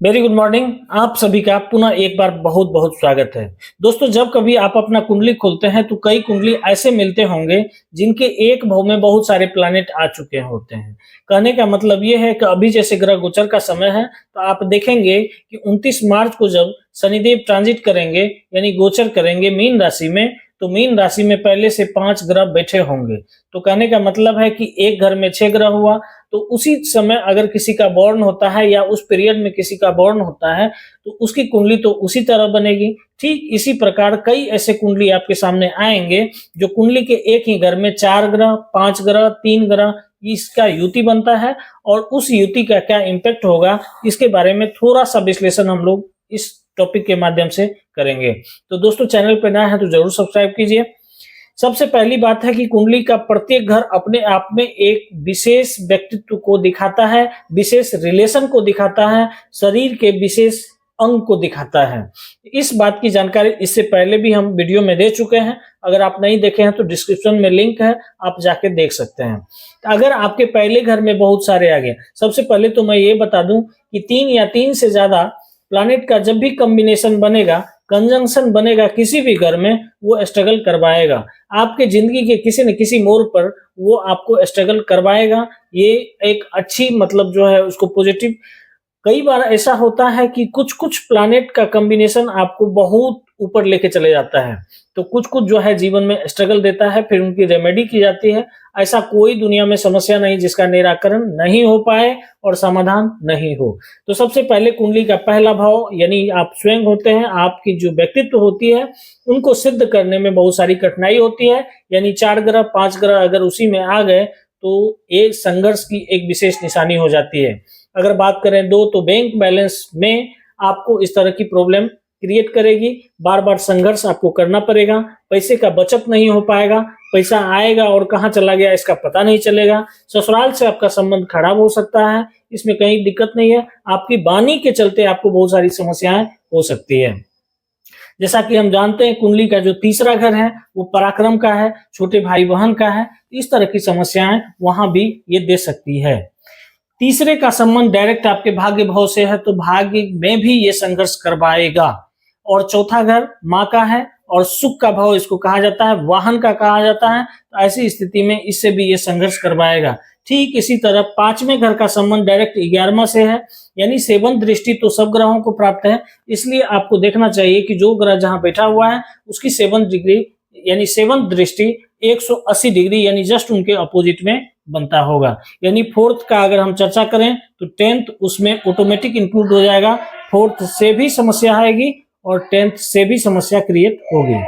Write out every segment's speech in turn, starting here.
Very good morning. आप सभी का पुनः एक बार बहुत बहुत स्वागत है। दोस्तों, जब कभी आप अपना कुंडली खोलते हैं तो कई कुंडली ऐसे मिलते होंगे जिनके एक भाव में बहुत सारे प्लैनेट आ चुके होते हैं। कहने का मतलब ये है कि अभी जैसे ग्रह गोचर का समय है तो आप देखेंगे कि 29 मार्च को जब शनिदेव ट्रांजिट करेंगे यानी गोचर करेंगे मीन राशि में, तो मीन राशि में पहले से 5 ग्रह बैठे होंगे। तो कहने का मतलब है कि एक घर में 6 ग्रह हुआ, तो उसी समय अगर किसी का बॉर्न होता है या उस पीरियड में किसी का बॉर्न होता है तो उसकी कुंडली तो उसी तरह बनेगी। ठीक इसी प्रकार कई ऐसे कुंडली आपके सामने आएंगे जो कुंडली के एक ही घर में 4 ग्रह, 5 ग्रह, 3 ग्रह इसका युति बनता है और उस युति का क्या इम्पैक्ट होगा इसके बारे में थोड़ा सा विश्लेषण हम लोग इस टॉपिक के माध्यम से करेंगे। तो दोस्तों, चैनल पर नया है तो जरूर सब्सक्राइब कीजिए। सबसे पहली बात है कि कुंडली का प्रत्येक घर अपने आप में एक विशेष व्यक्तित्व को दिखाता है, विशेष रिलेशन को दिखाता है, शरीर के विशेष अंग को दिखाता है। इस बात की जानकारी इससे पहले भी हम वीडियो में दे चुके हैं। अगर आप नहीं देखे हैं तो डिस्क्रिप्शन में लिंक है, आप जाके देख सकते हैं। अगर आपके पहले घर में बहुत सारे आ गए, सबसे पहले तो मैं ये बता दूं कि 3 या 3 से ज्यादा प्लैनेट का जब भी कॉम्बिनेशन बनेगा, कंजंक्शन बनेगा किसी भी घर में, वो स्ट्रगल करवाएगा। आपके जिंदगी के किसी न किसी मोड़ पर वो आपको स्ट्रगल करवाएगा। ये एक अच्छी मतलब जो है उसको पॉजिटिव। कई बार ऐसा होता है कि कुछ कुछ प्लैनेट का कॉम्बिनेशन आपको बहुत ऊपर लेके चले जाता है, तो कुछ कुछ जो है जीवन में स्ट्रगल देता है, फिर उनकी रेमेडी की जाती है। ऐसा कोई दुनिया में समस्या नहीं जिसका निराकरण नहीं हो पाए और समाधान नहीं हो। तो सबसे पहले कुंडली का पहला भाव यानी आप स्वयं होते हैं, आपकी जो व्यक्तित्व होती है उनको सिद्ध करने में बहुत सारी कठिनाई होती है। यानी 4 ग्रह 5 ग्रह अगर उसी में आ गए तो ये संघर्ष की एक विशेष निशानी हो जाती है। अगर बात करें 2 तो बैंक बैलेंस में आपको इस तरह की प्रॉब्लम क्रिएट करेगी। बार बार संघर्ष आपको करना पड़ेगा, पैसे का बचत नहीं हो पाएगा, पैसा आएगा और कहाँ चला गया इसका पता नहीं चलेगा। ससुराल से आपका संबंध खराब हो सकता है, इसमें कहीं दिक्कत नहीं है। आपकी वाणी के चलते आपको बहुत सारी समस्याएं हो सकती है। जैसा कि हम जानते हैं कुंडली का जो तीसरा घर है वो पराक्रम का है, छोटे भाई बहन का है। इस तरह की समस्याएं वहां भी ये दे सकती है। तीसरे का संबंध डायरेक्ट आपके भाग्य भाव से है तो भाग्य में भी ये संघर्ष करवाएगा। और चौथा घर माँ का है और सुख का भाव इसको कहा जाता है, वाहन का कहा जाता है। तो ऐसी स्थिति में इससे भी ये संघर्ष करवाएगा। ठीक इसी तरह 5वें घर का संबंध डायरेक्ट 11वां से है, यानी 7th दृष्टि तो सब ग्रहों को प्राप्त है। इसलिए आपको देखना चाहिए कि जो ग्रह जहां बैठा हुआ है उसकी 7th डिग्री यानी 7th दृष्टि 180 डिग्री यानी जस्ट उनके अपोजिट में बनता होगा। यानी 4th का अगर हम चर्चा करें तो 10th उसमें ऑटोमेटिक इंक्लूड हो जाएगा। 4th से भी समस्या आएगी और 10th से भी समस्या क्रिएट होगी।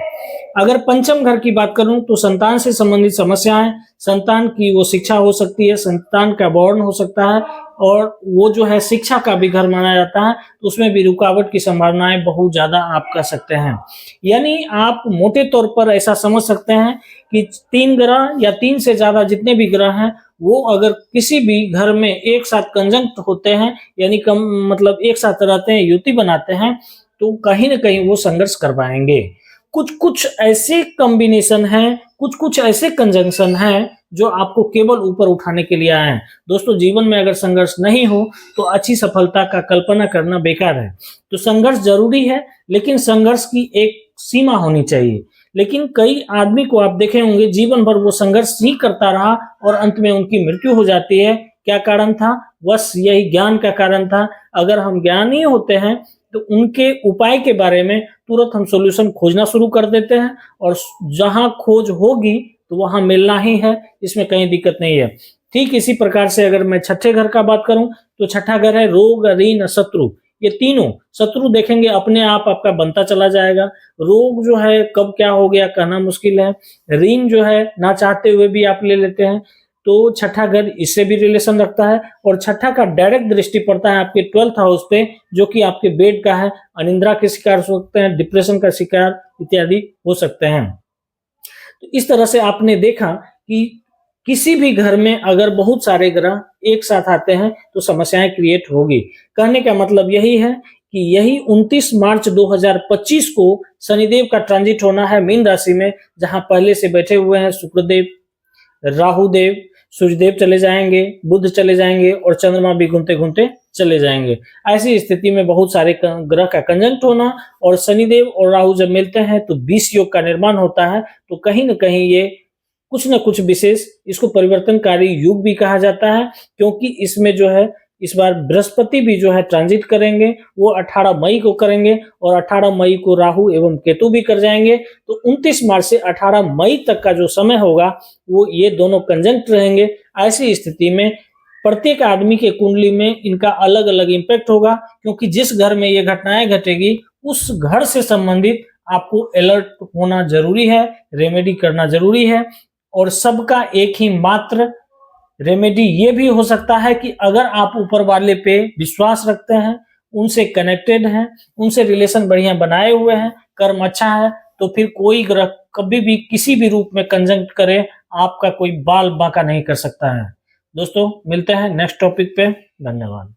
अगर पंचम घर की बात करूं तो संतान से संबंधित समस्याएं, संतान की वो शिक्षा हो सकती है, संतान का बॉर्न हो सकता है और वो जो है शिक्षा का भी घर माना जाता है, तो उसमें भी रुकावट की संभावनाएं बहुत ज्यादा आप कह सकते हैं। यानी आप मोटे तौर पर ऐसा समझ सकते हैं कि 3 ग्रह या 3 से ज्यादा जितने भी ग्रह हैं वो अगर किसी भी घर में एक साथ कंजंक्ट होते हैं यानी कम मतलब एक साथ रहते हैं, युति बनाते हैं, तो कहीं ना कहीं वो संघर्ष करवाएंगे। कुछ कुछ ऐसे कॉम्बिनेशन हैं, कुछ कुछ ऐसे कंजंक्शन हैं जो आपको केवल ऊपर उठाने के लिए आए हैं। दोस्तों, जीवन में अगर संघर्ष नहीं हो तो अच्छी सफलता का कल्पना करना बेकार है। तो संघर्ष जरूरी है, लेकिन संघर्ष की एक सीमा होनी चाहिए। लेकिन कई आदमी को आप देखे होंगे जीवन भर वो संघर्ष ही करता रहा और अंत में उनकी मृत्यु हो जाती है। क्या कारण था? बस यही ज्ञान का कारण था। अगर हम ज्ञानी होते हैं तो उनके उपाय के बारे में तुरंत हम सॉल्यूशन खोजना शुरू कर देते हैं और जहां खोज होगी तो वहां मिलना ही है, इसमें कहीं दिक्कत नहीं है। ठीक इसी प्रकार से अगर मैं छठे घर का बात करूं तो छठा घर है रोग, ऋण, शत्रु। ये तीनों शत्रु देखेंगे अपने आप आपका बनता चला जाएगा। रोग जो है कब क्या हो गया कहना मुश्किल है। ऋण जो है ना चाहते हुए भी आप ले लेते हैं, तो छठा घर इससे भी रिलेशन रखता है। और छठा का डायरेक्ट दृष्टि पड़ता है आपके 12th हाउस पे, जो कि आपके बेड का है। अनिद्रा के शिकार हो सकते हैं, डिप्रेशन का शिकार इत्यादि हो सकते हैं। तो इस तरह से आपने देखा कि किसी भी घर में अगर बहुत सारे ग्रह एक साथ आते हैं तो समस्याएं क्रिएट होगी। कहने का मतलब यही है कि यही 29 मार्च 2025 को शनिदेव का ट्रांजिट होना है मीन राशि में, जहां पहले से बैठे हुए हैं शुक्रदेव, राहुदेव, सूर्यदेव चले जाएंगे, बुध चले जाएंगे और चंद्रमा भी घूमते घूमते चले जाएंगे। ऐसी स्थिति में बहुत सारे ग्रह का कंजंक्ट होना और शनिदेव और राहु जब मिलते हैं तो 20 योग का निर्माण होता है। तो कहीं न कहीं ये कुछ न कुछ विशेष, इसको परिवर्तनकारी युग भी कहा जाता है, क्योंकि इसमें जो है इस बार बृहस्पति भी जो है ट्रांजिट करेंगे, वो 18 मई को करेंगे और 18 मई को राहु एवं केतु भी कर जाएंगे। तो 29 मार्च से 18 मई तक का जो समय होगा वो ये दोनों कंजंक्ट रहेंगे। ऐसी स्थिति में प्रत्येक आदमी के कुंडली में इनका अलग-अलग इम्पैक्ट होगा, क्योंकि जिस घर में ये घटनाएं घटेगी उस घर से संबंधित आपको अलर्ट होना जरूरी है, रेमेडी करना जरूरी है। और सबका एक ही मात्र रेमेडी ये भी हो सकता है कि अगर आप ऊपर वाले पे विश्वास रखते हैं, उनसे कनेक्टेड हैं, उनसे रिलेशन बढ़िया बनाए हुए हैं, कर्म अच्छा है, तो फिर कोई ग्रह कभी भी किसी भी रूप में कंजंक्ट करे, आपका कोई बाल बांका नहीं कर सकता है। दोस्तों मिलते हैं नेक्स्ट टॉपिक पे। धन्यवाद।